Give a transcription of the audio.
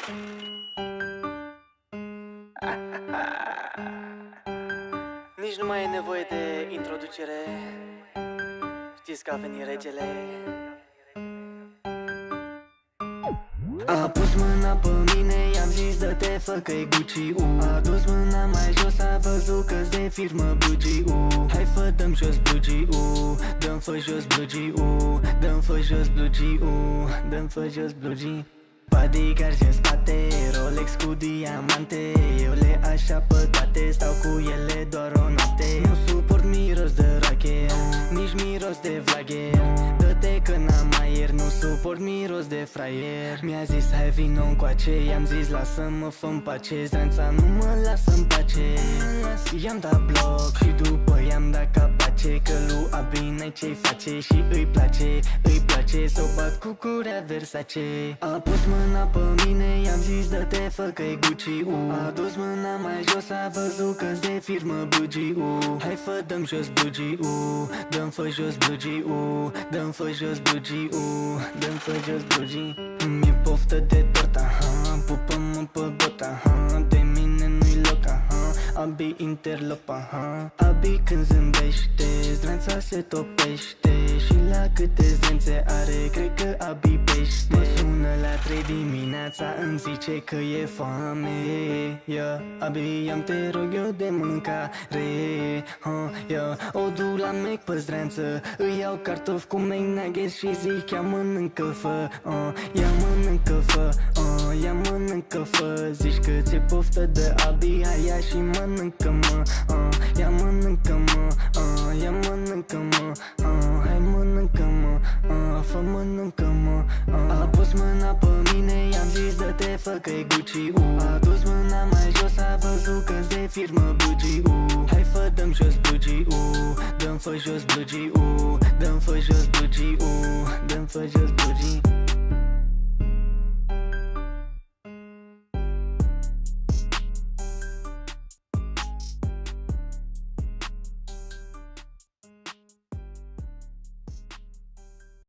Nici nu mai e nevoie de introducere. Știți că a venit regele. A pus mâna pe mine, i-am zis dă-te, fă că-i Gucci, A dus mâna mai jos, a văzut că-s de firmă Blugi, Hai fă, dăm jos Blugi, dăm fă jos Blugi, dăm fă jos Blugi, dăm fă jos Blugi. Bodyguards în spate, Rolex cu diamante, eu le așa pe toate, stau cu ele doar o noapte. Nu suport miros de roache, nici miros de vlaghe, dă-te că n-am aer, nu suport miros de fraier. Mi-a zis hai vino încoace, i-am zis lasă-mă fă-n pace, Zdranța nu mă lasă-n pace. I-am dat bloc și după i-am dat capace, că lui Abi n-ai ce-i face și îi place să o bat cu curea Versace. A pus mâna pe mine, i-am zis dă-te, fă că-i Gucci, A dus mâna mai jos, a văzut că-s de firmă Blugi, Hai fă, dăm jos Blugi, dăm fă jos Blugi, dăm fă jos Blugi, dăm fă jos Blugi. Mi-e poftă de tort, pupă-mă pe bot, de mine nu-i loc, Abi interlopa, Abi când zâmbește, Zdranța se topește, și la câte zdrențe are, cred că Abi pește. Mă sună la 3 dimineața, îmi zice că e foame, Abi, i-am te rog eu de mâncare, o duc la Mac pe Zdranță, îi iau cartofi cu McNuggets și zic ia mănâncă fă, ia mănâncă fă, ia mănâncă fă. Zici că ți-e poftă de Abi, hai ia și mănâncă-mă, ia mănâncă-mă, ia mănâncă-mă, hai mănâncă-mă, fă mănâncă-mă. A pus mâna pe mine, i-am zis dă-te, fă că-i Gucci, A dus mâna mai jos, a văzut că-s de firmă Blugi, Hai fă, dăm jos Blugi, dăm fă jos Blugi, dăm fă jos Blugi, dăm fă jos Blugi.